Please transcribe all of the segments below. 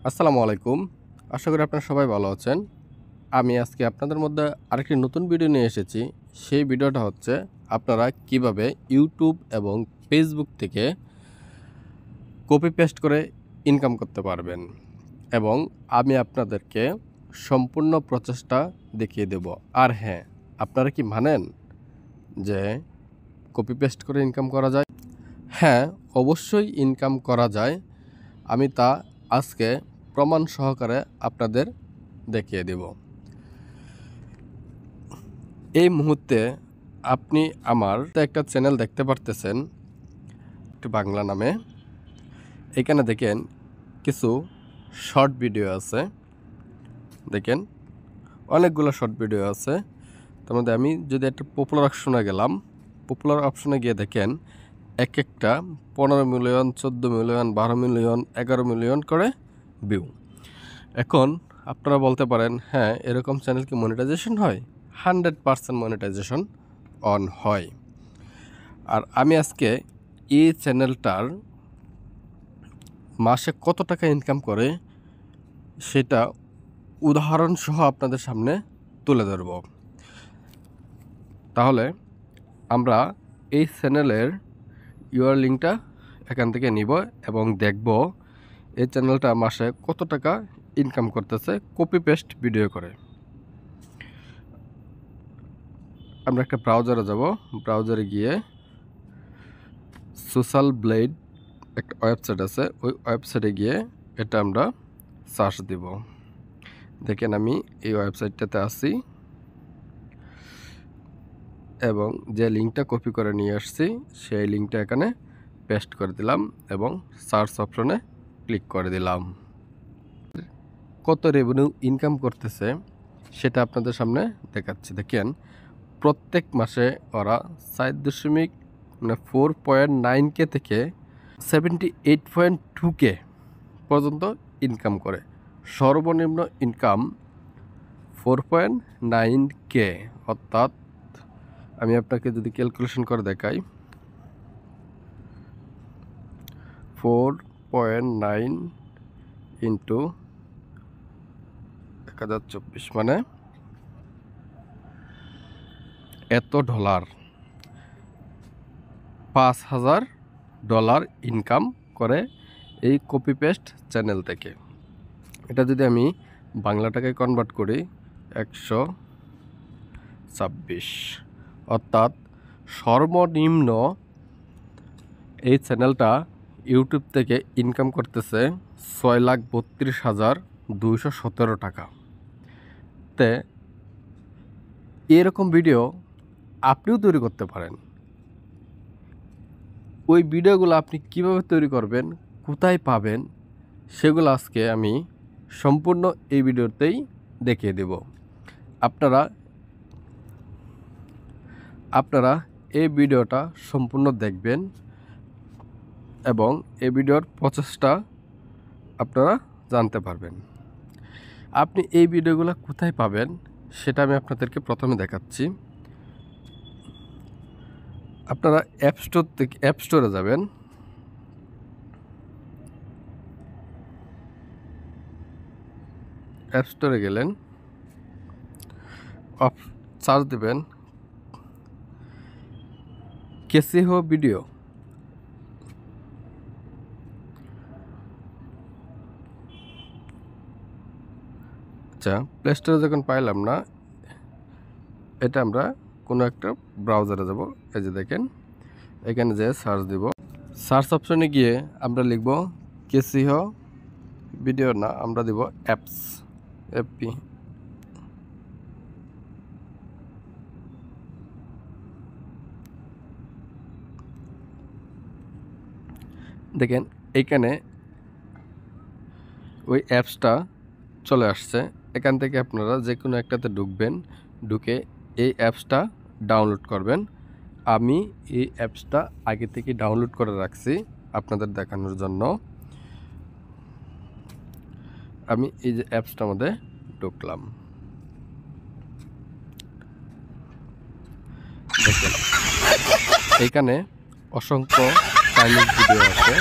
আসসালামু আলাইকুম। আশা করি আপনারা সবাই ভালো আছেন। আমি আজকে আপনাদের মধ্যে আরেকটি নতুন ভিডিও নিয়ে এসেছি। সেই ভিডিওটা হচ্ছে আপনারা কিভাবে ইউটিউব এবং ফেসবুক থেকে কপি পেস্ট করে ইনকাম করতে পারবেন, এবং আমি আপনাদেরকে সম্পূর্ণ প্রচেষ্টা দেখিয়ে দেব। আর হ্যাঁ, আপনারা কি মানেন যে কপি পেস্ট করে ইনকাম করা যায়? হ্যাঁ, অবশ্যই ইনকাম করা যায়। আমি তা আজকে প্রমাণ সহকারে আপনাদের দেখিয়ে দেব। এই মুহূর্তে আপনি আমার একটা চ্যানেল দেখতে পারতেছেন, একটু বাংলা নামে। এখানে দেখেন কিছু শর্ট ভিডিও আছে, দেখেন অনেকগুলো শর্ট ভিডিও আছে। তার মধ্যে আমি যদি একটা পপুলার অপশনে গেলাম, পপুলার অপশনে গিয়ে দেখেন এক একটা 15 মিলিয়ন, 14 মিলিয়ন, 12 মিলিয়ন, 11 মিলিয়ন করে ভিউ। এখন আপনারা বলতে পারেন, হ্যাঁ এরকম চ্যানেল কি মনিটাইজেশন হয়? 100% মনিটাইজেশন অন হয়। আর আমি আজকে এই চ্যানেলটার মাসে কত টাকা ইনকাম করে সেটা উদাহরণ সহ আপনাদের সামনে তুলে ধরব। তাহলে আমরা এই চ্যানেলের ইউআর লিঙ্কটা এখান থেকে নিব এবং দেখব এই চ্যানেলটা মাসে কত টাকা ইনকাম করতেছে কপি পেস্ট ভিডিও করে। আমরা একটা ব্রাউজারে যাব, ব্রাউজারে গিয়ে সোশ্যাল ব্লেড একটা ওয়েবসাইট আছে, ওই ওয়েবসাইটে গিয়ে এটা আমরা সার্চ দিব। দেখেন আমি এই ওয়েবসাইটটাতে আছি এবং যে লিঙ্কটা কপি করে নিয়ে আসছি সেই লিঙ্কটা এখানে পেস্ট করে দিলাম এবং সার্চ অপশনে ক্লিক করে দিলাম। কত রেভিনিউ ইনকাম করতেছে সেটা আপনাদের সামনে দেখাচ্ছি। দেখেন প্রত্যেক মাসে ওরা 4.9K থেকে 78.2K পর্যন্ত ইনকাম করে। সর্বনিম্ন ইনকাম 4.9K, অর্থাৎ আমি আপনাকে যদি ক্যালকুলেশন করে দেখাই, 4.9 ইন্টু 1024 মানে এত ডলার, $5,000 ইনকাম করে এই কপি পেস্ট চ্যানেল থেকে। এটা যদি আমি বাংলা টাকায় কনভার্ট করি 126, অর্থাৎ সর্বনিম্ন এই চ্যানেলটা ইউটিউব থেকে ইনকাম করতেছে 6,32,217 টাকা। তে এরকম ভিডিও আপনিও তৈরি করতে পারেন। ওই ভিডিওগুলো আপনি কিভাবে তৈরি করবেন, কোথায় পাবেন, সেগুলো আজকে আমি সম্পূর্ণ এই ভিডিওতেই দেখিয়ে দেব। আপনারা এই ভিডিওটা সম্পূর্ণ দেখবেন এবং এই ভিডিওর প্রসেসটা আপনারা জানতে পারবেন। আপনি এই ভিডিওগুলো কোথায় পাবেন সেটা আমি আপনাদেরকে প্রথমে দেখাচ্ছি। আপনারা অ্যাপ স্টোরে যাবেন, অ্যাপ স্টোরে গেলেন, সার্চ দেবেন কেসিহো ভিডিও। আচ্ছা, প্লে স্টোরে যখন পাইলাম না, এটা আমরা কোনো একটা ব্রাউজারে যাব। এই যে দেখেন এখানে যে সার্চ দিব, সার্চ অপশনে গিয়ে আমরা লিখব কেসিহো ভিডিও, না আমরা দিব অ্যাপস, এপি। দেখেন এইখানে ওই অ্যাপসটা চলে আসছে। এখান থেকে আপনারা যে কোনো একটাতে ঢুকবেন, ঢুকে এই অ্যাপসটা ডাউনলোড করবেন। আমি এই অ্যাপসটা আগে থেকে ডাউনলোড করে রাখছি আপনাদের দেখানোর জন্য। আমি এই যে অ্যাপসটার মধ্যে ঢুকলাম, দেখেন এখানে অসংখ্য চাইনিজ ভিডিও আছে।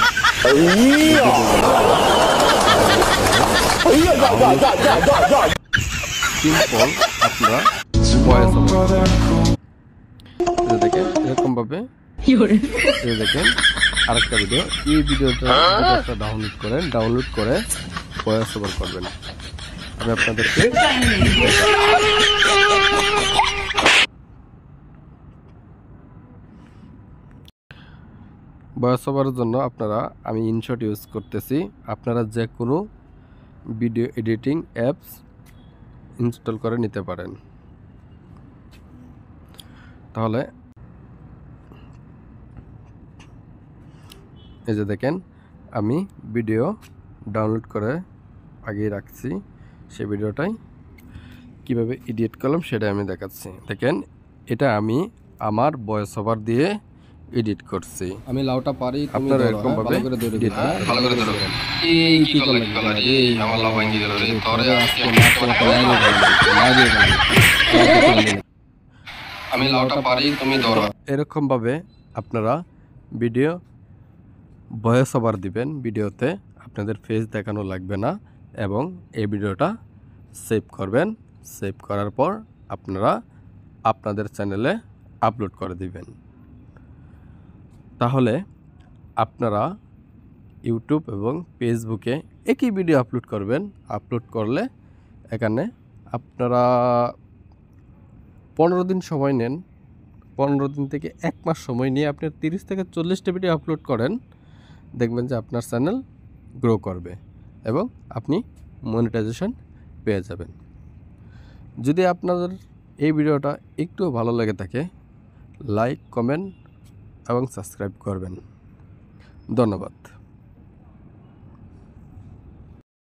সিম্পল আপনারা ভয়েস ওভার দেখেন এরকম ভাবে। দেখেন আরেকটা ভিডিও, এই ভিডিওটা আপনারা ডাউনলোড করে ভয়েস ওভার করবেন। আমি আপনাদেরকে ভয়েস ওভারের জন্য আমি ইনশট ইউজ করতেছি। আপনারা যে কোনো ভিডিও এডিটিং অ্যাপস ইনস্টল করে নিতে পারেন। তাহলে এই যে দেখেন আমি ভিডিও ডাউনলোড করে আগেই রাখছি, সেই ভিডিওটাই কিভাবে এডিট করলাম সেটা আমি দেখাচ্ছি। দেখেন এটা আমি আমার ভয়েস ওভার দিয়ে এডিট করছি। আমি লাউটা পারি, আপনারা এরকম ভাবে ভালো করে ধরো। এই কি করলা এই আমার লাউ ভাঙি গেল রে, তোরে আজকে আমি লাউটা পারি, তুমি ধরো। এরকম ভাবে আপনারা ভিডিও ভয়েস ওভার দিবেন। ভিডিওতে আপনাদের ফেস দেখানো লাগবে না এবং এই ভিডিওটা সেভ করবেন। সেভ করার পর আপনারা আপনাদের চ্যানেলে আপলোড করে দিবেন। তাহলে আপনারা ইউটিউব এবং ফেসবুকে একই ভিডিও আপলোড করবেন। আপলোড করলে এখানে আপনারা 15 দিন সময় নেন, 15 দিন থেকে 1 মাস সময় নিয়ে আপনি 30 থেকে 40টা ভিডিও আপলোড করেন, দেখবেন যে আপনার চ্যানেল গ্রো করবে এবং আপনি মনিটাইজেশন পেয়ে যাবেন। যদি আপনাদের এই ভিডিওটা একটু ভালো লেগে থাকে, লাইক, কমেন্ট এবং সাবস্ক্রাইব করবেন। ধন্যবাদ।